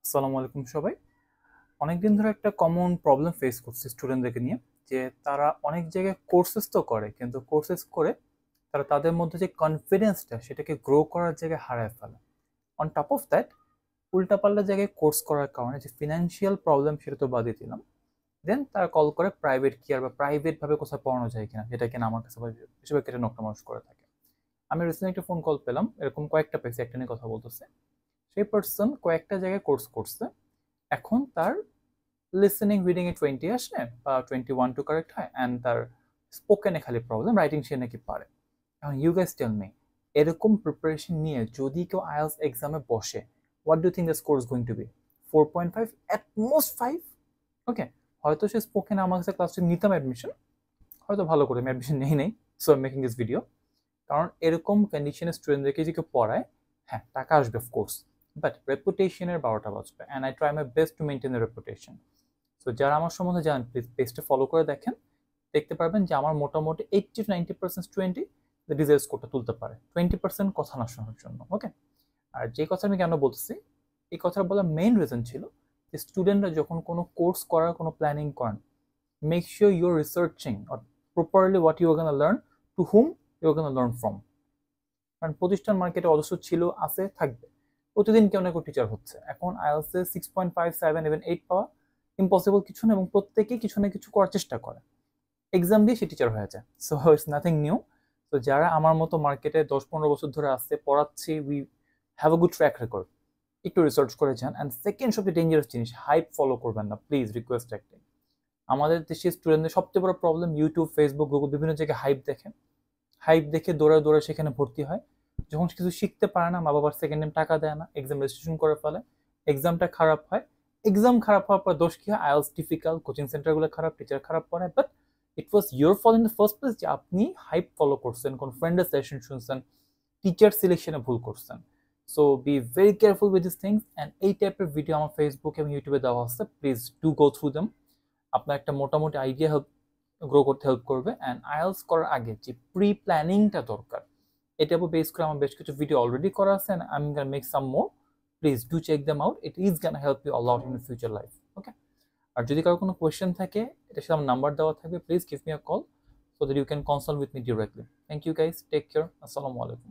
আসসালামু আলাইকুম সবাই। অনেকদিন ধরে একটা কমন প্রবলেম ফেস করছি স্টুডেন্টদেরকে নিয়ে, যে তারা অনেক জায়গায় কোর্সেস তো করে, কিন্তু কোর্সেস করে তারা তাদের মধ্যে যে কনফিডেন্সটা সেটাকে গ্রো করার জায়গায় হারায় ফেলে। অন টপ অফ দ্যাট, উল্টাপাল্টা জায়গায় কোর্স করার কারণে যে ফিনান্সিয়াল প্রবলেম সেটা তো বাদই দিলাম, দেন তারা কল করে প্রাইভেট কেয়ার বা প্রাইভেট ভাবে কোথাও পড়ানো যায় কিনা, যেটা কিনা আমার কাছে বেশিরভাগ ক্ষেত্রে নকটা মানুষ করে থাকে। আমি রিসেন্টলি একটা ফোন কল পেলাম, এরকম কয়েকটা পেয়েছি, একটা নিয়ে কথা বলতেছে। সেই পার্সন কয়েকটা জায়গায় কোর্স করছে, এখন তার লিসেনিং রিডিং এ 20 আসে বা 21 টু কারেক্ট হয়, অ্যান্ড তার স্পোকেনে খালি প্রবলেম, রাইটিং সে নাকি পারে। এখন ইউ গাইস টেল মি, এরকম প্রিপারেশন নিয়ে যদি কেউ আইএলস এক্সামে বসে, what do think the score is going to be? 4.5, at most 5। Okay, হয়তো সে স্পোকেন আমার কাছে ক্লাসে নিতাম অ্যাডমিশন, হয়তো ভালো করে আমি অ্যাডমিশন নেই নাই, so I making this video. কারণ এরকম কন্ডিশনে স্টুডেন্টদেরকে যে কেউ পড়ায়, হ্যাঁ টাকা আসবে অফকোর্স, বাট রেপুটেশনের 12টা বাজবে, and I try my best to maintain the reputation. So যারা আমার সম্বন্ধে জানেন, প্লিজ পেজটা ফলো করে দেখেন, দেখতে পারবেন যে আমার মোটামুটি 80 to 90% স্টুডেন্টই ডিজায়ার স্কোরটা তুলতে পারে, 20% কথা না শোনার জন্য। ওকে, আর যে কথা আমি কেন বলতেছি, এই কথা বলার মেইন রিজন ছিল যে স্টুডেন্টরা যখন কোনো কোর্স করার কোনো প্ল্যানিং করেন, make sure you are researching properly what you are gonna learn, to whom you are gonna learn from. কারণ প্রতিষ্ঠান মার্কেটে অজস্র ছিল, আছে, থাকবে। প্রতিদিন কেউ না কেউ টিচার হচ্ছে। এখন আইএলস এ 6.5, 7, ইভেন 8 পাওয়া ইম্পসিবল কিছু না, এবং প্রত্যেকেই কিছু না কিছু করার চেষ্টা করে, এক্সাম দিয়ে সে টিচার হয়ে যায়। So it's nothing new. তো যারা আমার মতো মার্কেটে 10-15 বছর ধরে আসছে, পড়াচ্ছি, we have a good track record, একটু রিসার্চ করে যান। অ্যান্ড সেকেন্ড সবচেয়ে ডেঞ্জারাস জিনিস, হাইপ ফলো করবেন না প্লিজ, রিকোয়েস্ট একটাই। আমাদের দেশের স্টুডেন্টদের সবচেয়ে বড় প্রবলেম, ইউটিউব, ফেসবুক, গুগল বিভিন্ন জায়গায় হাইপ দেখেন, হাইপ দেখে দৌড়ে দৌড়ে সেখানে ভর্তি হয়। যখন কিছু শিখতে পারে না, মা বাবার সেকেন্ড টাইম টাকা দেয় না, এক্সাম রেজিস্ট্রেশন করে ফেলে, এক্সামটা খারাপ হয়। এক্সাম খারাপ হওয়ার পর দোষ কি হয়? আইএলস ডিফিকাল্ট, কোচিং সেন্টারগুলো খারাপ, টিচার খারাপ পড়ায়, but it was your fault in the first place, যে আপনি হাইপ ফলো করছেন, কোন ফ্রেন্ডের সেশন শুনছেন, টিচার সিলেকশনে ভুল করছেন। So be very careful with this things. And এই টাইপের ভিডিও আমার ফেসবুক এবং ইউটিউবে দেওয়া হচ্ছে, please do go through them. আপনার একটা মোটামুটি আইডিয়া গ্রো করতে হেল্প করবে। অ্যান্ড আইএলস করার আগে যে প্রি প্ল্যানিংটা দরকার, এটার উপর বেস করে আমার বেশ কিছু ভিডিও অলরেডি করা আছে, and I'm gonna make some more. Please do check them out. It is gonna help you a lot in your future life. Okay? আর যদি কারো কোনো কোয়েশ্চেন থাকে, এটার সাথে আমার নাম্বার দেওয়া থাকবে, please give me a call so that you can consult with me directly. Thank you guys. Take care. Assalamu alaikum.